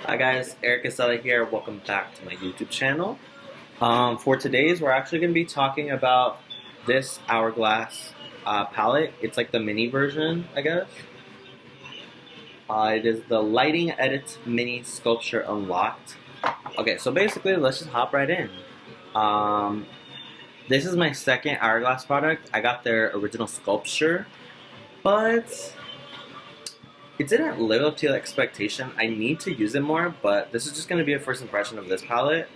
Hi guys, Eric Quezada here. Welcome back to my YouTube channel. For today's, we're actually going to be talking about this Hourglass palette. It's like the mini version, I guess. It is the Lighting Edit Mini Sculpture Unlocked. Okay, so basically, let's just hop right in. Um, this is my second Hourglass product. I got their original sculpture, but it didn't live up to the expectation. I need to use it more, but this is just going to be a first impression of this palette.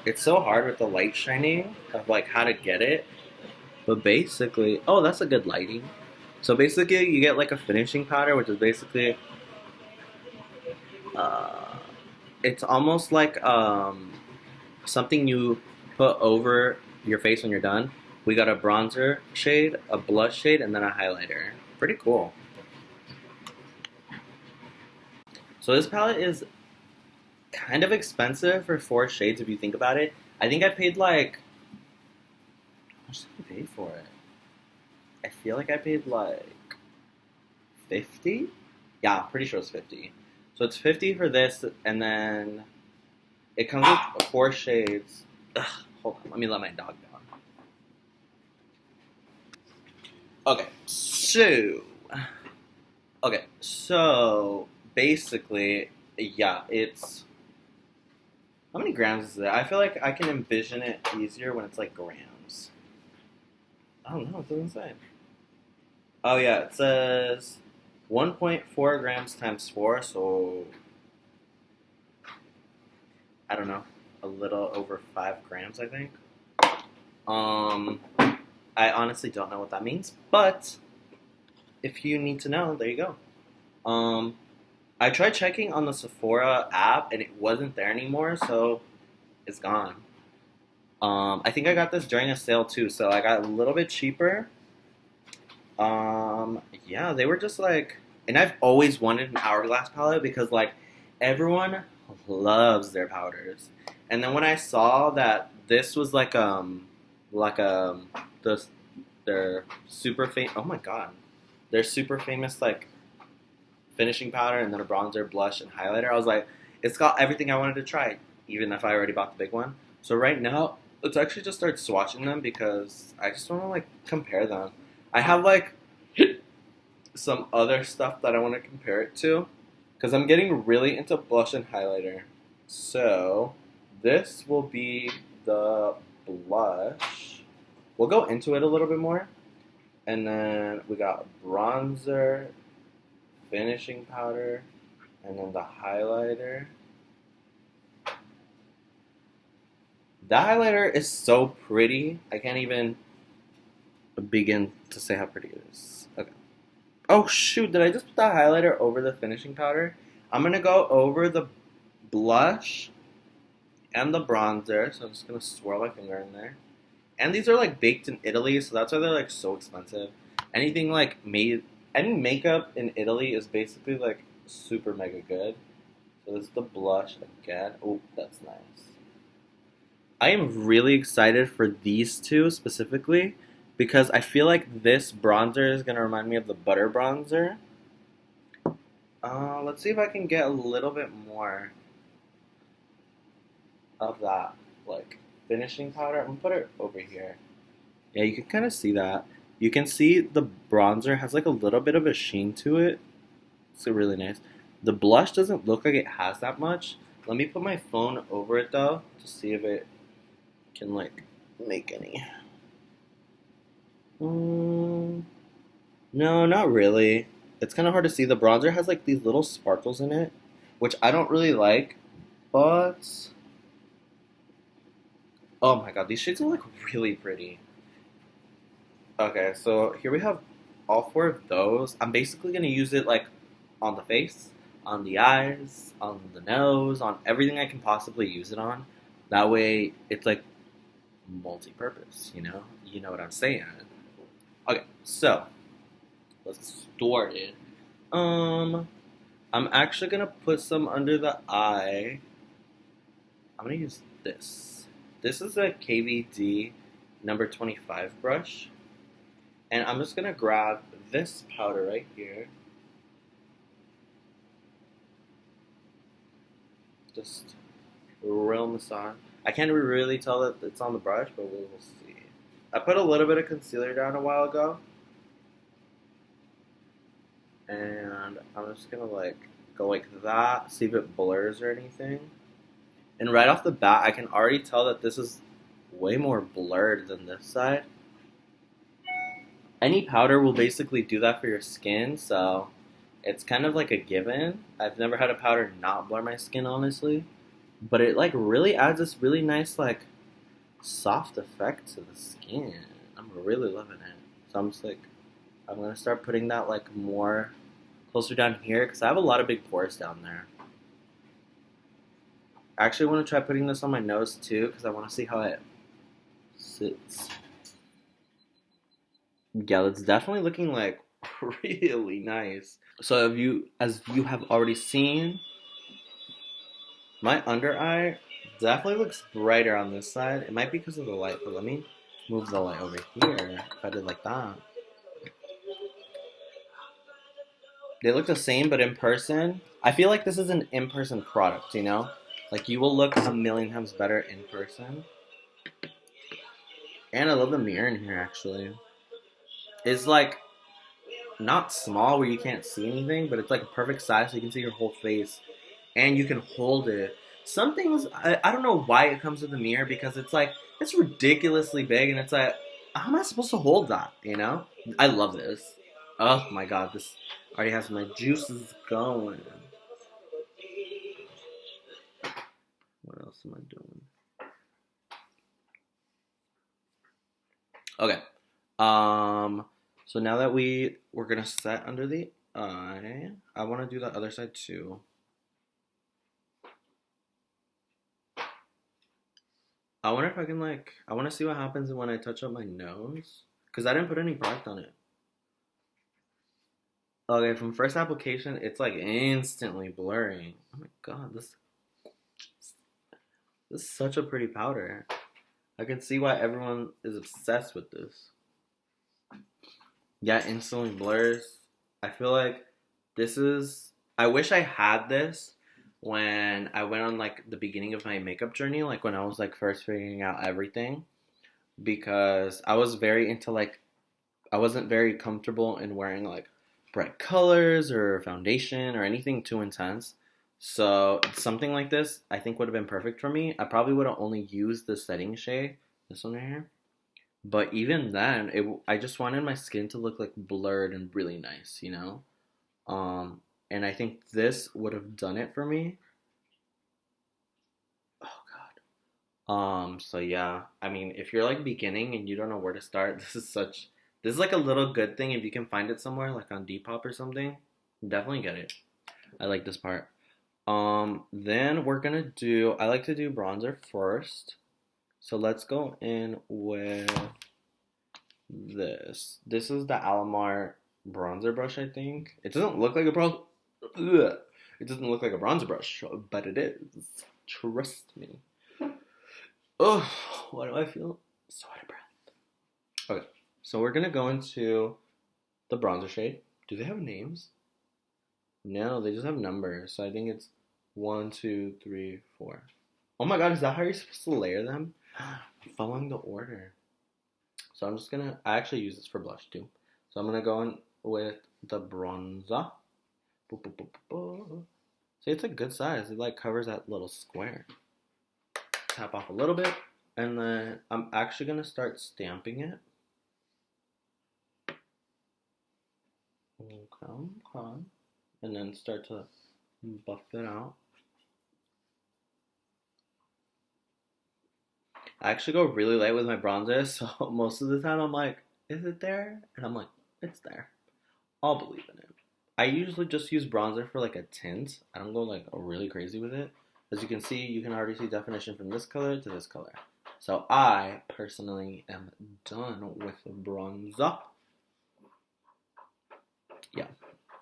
It's so hard with the light shining of like how to get it. But basically, oh, that's a good lighting. So basically, you get like a finishing powder, which is basically, uh, it's almost like something you put over your face when you're done. We got a bronzer shade, a blush shade, and then a highlighter. Pretty cool. So this palette is kind of expensive for 4 shades if you think about it. I think I paid like, how much did I pay for it? I feel like I paid like 50? Yeah, I'm pretty sure it's 50. So it's 50 for this, and then it comes with 4 shades. Ugh, hold on, let me let my dog down. Okay, so basically, yeah, it's how many grams is it? I feel like I can envision it easier when it's like grams. I don't know, it doesn't say. Oh yeah, it says 1.4 grams times 4, so I don't know, a little over 5 grams, I think. Um, I honestly don't know what that means, but if you need to know, there you go. Um, I tried checking on the Sephora app and it wasn't there anymore, so it's gone. I think I got this during a sale too, so I got a little bit cheaper. Yeah, they were just like, and I've always wanted an Hourglass palette because like everyone loves their powders. And then when I saw that this was like the their super famous, oh my god, their super famous like finishing powder and then a bronzer, blush, and highlighter, I was like, it's got everything I wanted to try, even if I already bought the big one. So right now, let's actually just start swatching them because I just want to like compare them. I have like some other stuff that I want to compare it to because I'm getting really into blush and highlighter. So this will be the blush. We'll go into it a little bit more. And then we got bronzer, finishing powder, and then the highlighter. The highlighter is so pretty. I can't even begin to say how pretty it is. Okay. Oh shoot, did I just put the highlighter over the finishing powder? I'm gonna go over the blush and the bronzer, so I'm just gonna swirl my finger in there. And these are like baked in Italy, so that's why they're like so expensive. Anything like made, any makeup in Italy is basically like super mega good. So this is the blush again. Oh, that's nice. I am really excited for these two specifically because I feel like this bronzer is gonna remind me of the butter bronzer. Let's see if I can get a little bit more of that like finishing powder. I'm gonna put it over here. Yeah, you can kind of see that. You can see the bronzer has like a little bit of a sheen to it. It's really nice. The blush doesn't look like it has that much. Let me put my phone over it though to see if it can like make any. No, not really. It's kind of hard to see. The bronzer has like these little sparkles in it, which I don't really like. But oh my god, these shades are like really pretty. Okay, so here we have all 4 of those. I'm basically gonna use it like on the face, on the eyes, on the nose, on everything I can possibly use it on. That way, it's like multi-purpose. You know what I'm saying. Okay, so let's get started. I'm actually gonna put some under the eye. I'm gonna use this. This is a KVD number 25 brush. And I'm just gonna grab this powder right here. Just real massage. I can't really tell that it's on the brush, but we'll see. I put a little bit of concealer down a while ago, and I'm just gonna like go like that, see if it blurs or anything. And right off the bat, I can already tell that this is way more blurred than this side. Any powder will basically do that for your skin, so it's kind of like a given. I've never had a powder not blur my skin, honestly, but it like really adds this really nice like soft effect to the skin. I'm really loving it. So I'm just like, I'm gonna start putting that like more closer down here because I have a lot of big pores down there. I actually want to try putting this on my nose too because I want to see how it sits. Yeah, it's definitely looking like really nice. So as you have already seen, my under eye definitely looks brighter on this side. It might be because of the light, but let me move the light over here. If I did like that. They look the same, but in person, I feel like this is an in-person product, you know? Like, you will look a million times better in person. And I love the mirror in here, actually. It's, like, not small where you can't see anything, but it's, like, a perfect size so you can see your whole face. And you can hold it. Some things, I don't know why it comes with the mirror, because it's, like, it's ridiculously big, and it's, like, how am I supposed to hold that, you know? I love this. Oh, my God, this already has my juices going. What else am I doing? Okay. So now that we're gonna set under the eye, I want to do the other side too. I wonder if I can like. I want to see what happens when I touch up my nose, cause I didn't put any product on it. Okay, from first application, it's like instantly blurring. Oh my god, this is such a pretty powder. I can see why everyone is obsessed with this. Yeah, instantly blurs. I feel like this is. I wish I had this when I went on like the beginning of my makeup journey, like when I was like first figuring out everything, because I was very into like I wasn't very comfortable in wearing like bright colors or foundation or anything too intense. So something like this, I think would have been perfect for me. I probably would have only used the setting shade, this one right here. But even then, I just wanted my skin to look like blurred and really nice, you know? Um, and I think this would have done it for me. Oh God. So yeah, I mean, if you're like beginning and you don't know where to start, this is like a little good thing if you can find it somewhere, like on Depop or something. Definitely get it. I like this part. Then we're gonna do. I like to do bronzer first. So let's go in with this. This is the Alamar bronzer brush, I think. It doesn't look like a bronzer. It doesn't look like a bronzer brush, but it is. Trust me. Oh, why do I feel so out of breath? Okay, so we're gonna go into the bronzer shade. Do they have names? No, they just have numbers. So I think it's 1, 2, 3, 4. Oh my god, is that how you're supposed to layer them? Following the order. So I'm just gonna. I actually use this for blush too. So I'm gonna go in with the bronzer. Boop, boop, boop, boop. See, it's a good size. It like covers that little square. Tap off a little bit, and then I'm actually gonna start stamping it. Okay. And then start to buff it out. I actually go really light with my bronzer, so most of the time I'm like, is it there? And I'm like, it's there. I'll believe in it. I usually just use bronzer for like a tint. I don't go like really crazy with it. As you can see, you can already see definition from this color to this color. So I personally am done with the bronzer. Yeah,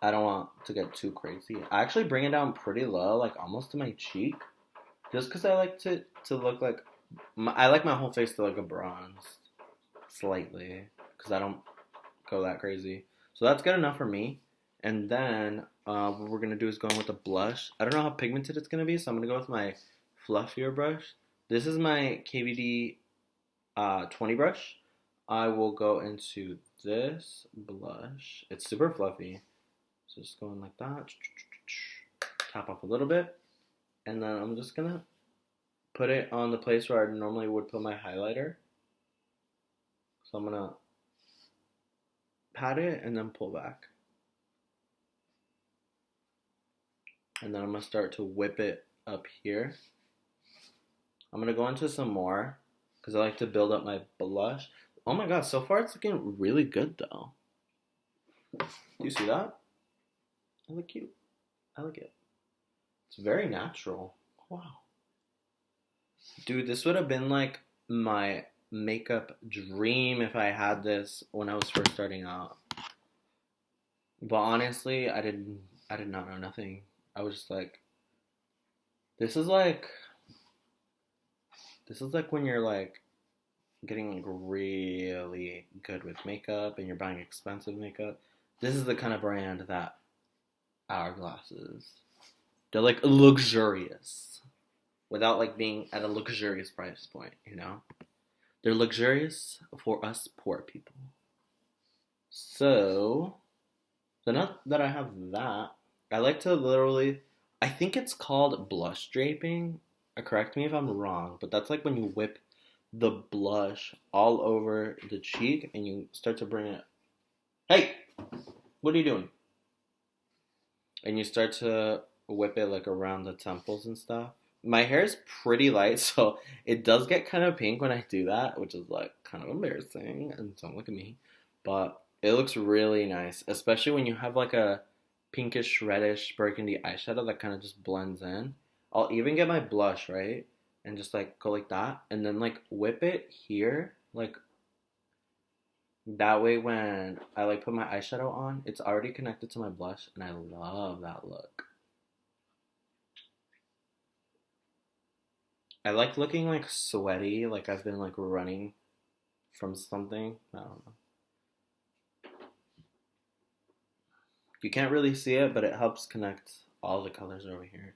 I don't want to get too crazy. I actually bring it down pretty low, like almost to my cheek. Just because I like to look like, I like my whole face to look a bronze. Slightly. Because I don't go that crazy. So that's good enough for me. And then what we're gonna do is go in with a blush. I don't know how pigmented it's gonna be, so I'm gonna go with my fluffier brush. This is my KVD 20 brush. I will go into this blush. It's super fluffy, so just going like that. Tap off a little bit, and then I'm just gonna put it on the place where I normally would put my highlighter. So I'm gonna pat it and then pull back. And then I'm gonna start to whip it up here. I'm gonna go into some more because I like to build up my blush. Oh my god, so far it's looking really good though. Do you see that? I look cute. I like it. It's very natural. Wow. Dude, this would have been like my makeup dream if I had this when I was first starting out. But honestly, I did not know nothing. I was just like, this is like when you're like getting like really good with makeup and you're buying expensive makeup. This is the kind of brand that Hourglass is. They're like luxurious without like being at a luxurious price point, you know? They're luxurious for us poor people. So now that I have that, I like to literally, I think it's called blush draping. Correct me if I'm wrong, but that's like when you whip the blush all over the cheek and you start to bring it. Hey, what are you doing? And you start to whip it like around the temples and stuff. My hair is pretty light, so it does get kind of pink when I do that, which is like kind of embarrassing, and don't look at me. But it looks really nice, especially when you have like a pinkish, reddish, burgundy eyeshadow that kind of just blends in. I'll even get my blush, right? And just like go like that, and then like whip it here, like that way when I like put my eyeshadow on, it's already connected to my blush, and I love that look. I like looking like sweaty, like I've been like running from something. I don't know. You can't really see it, but it helps connect all the colors over here.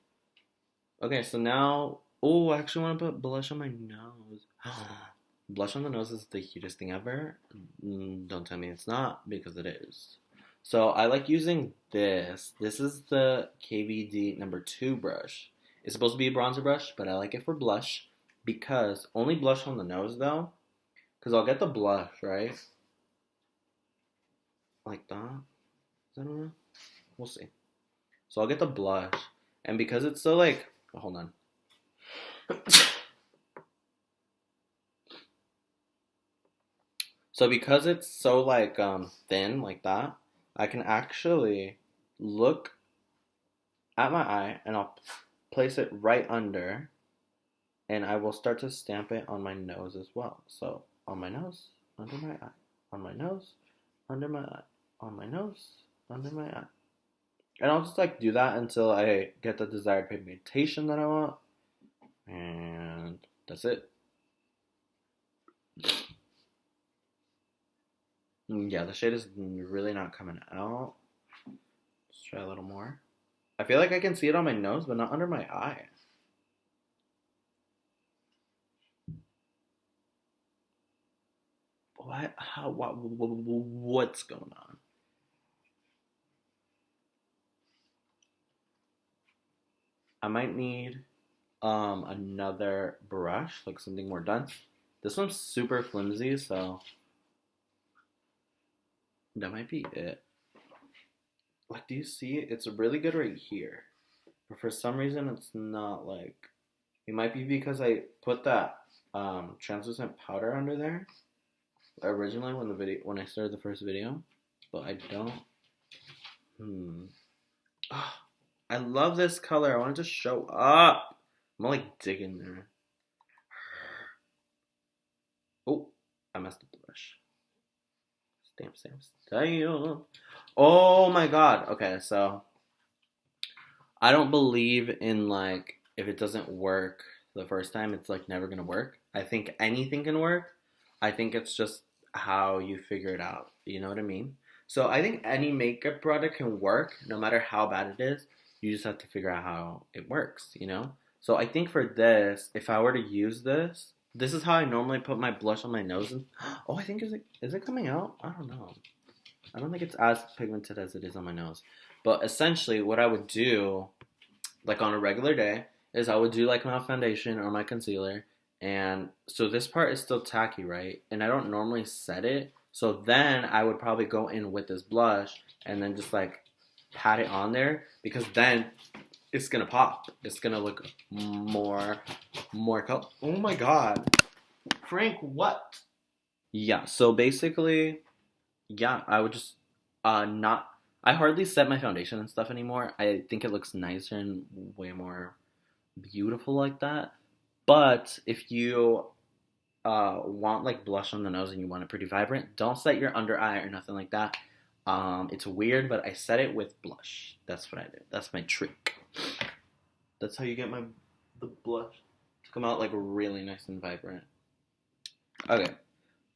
Okay, so now, oh, I actually want to put blush on my nose. Blush on the nose is the cutest thing ever. Don't tell me it's not, because it is. So I like using this. This is the KVD number 2 brush. It's supposed to be a bronzer brush, but I like it for blush because only blush on the nose though. Because I'll get the blush, right? Like that. Is that enough? We'll see. So I'll get the blush. And because it's so like, hold on. So because it's so like thin like that, I can actually look at my eye and I'll place it right under, and I will start to stamp it on my nose as well. So on my nose, under my eye, on my nose, under my eye, on my nose, under my eye. And I'll just like do that until I get the desired pigmentation that I want. And that's it. Yeah, the shade is really not coming out. Let's try a little more. I feel like I can see it on my nose, but not under my eye. What? How? What's going on? I might need another brush, like something more dense. This one's super flimsy, so that might be it. Like, do you see it? It's really good right here. But for some reason, it's not like... It might be because I put that translucent powder under there originally when I started the first video. But I don't... Oh, I love this color. I want it to show up. I'm like digging there. Oh, I messed up the brush. Stamp. Oh my god. Okay, so I don't believe in like if it doesn't work the first time, it's like never gonna work. I think anything can work. I think it's just how you figure it out. You know what I mean? So I think any makeup product can work no matter how bad it is. You just have to figure out how it works, you know? So I think for this, if I were to use this, this is how I normally put my blush on my nose. And oh, I think is it coming out? I don't know. I don't think it's as pigmented as it is on my nose. But essentially, what I would do, like on a regular day, is I would do like my foundation or my concealer. And so this part is still tacky, right? And I don't normally set it. So then I would probably go in with this blush and then just like pat it on there because then it's gonna pop. It's gonna look more color. Oh my god. Frank, what? Yeah, so basically, yeah, I would just not I hardly set my foundation and stuff anymore. I think it looks nicer and way more beautiful like that. But if you want like blush on the nose and you want it pretty vibrant, don't set your under eye or nothing like that. It's weird, but I set it with blush. That's what I do. That's my trick. That's how you get the blush to come out like really nice and vibrant. Okay,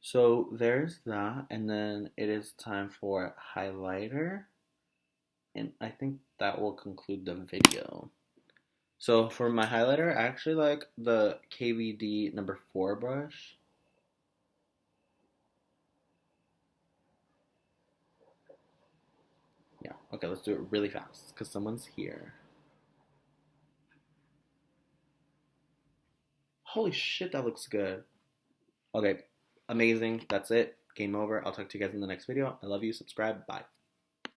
so there's that, and then it is time for highlighter, and I think that will conclude the video. So for my highlighter, I actually like the KVD number 4 brush. Yeah, okay, let's do it really fast because someone's here. Holy shit, that looks good. Okay, amazing. That's it. Game over. I'll talk to you guys in the next video. I love you. Subscribe. Bye.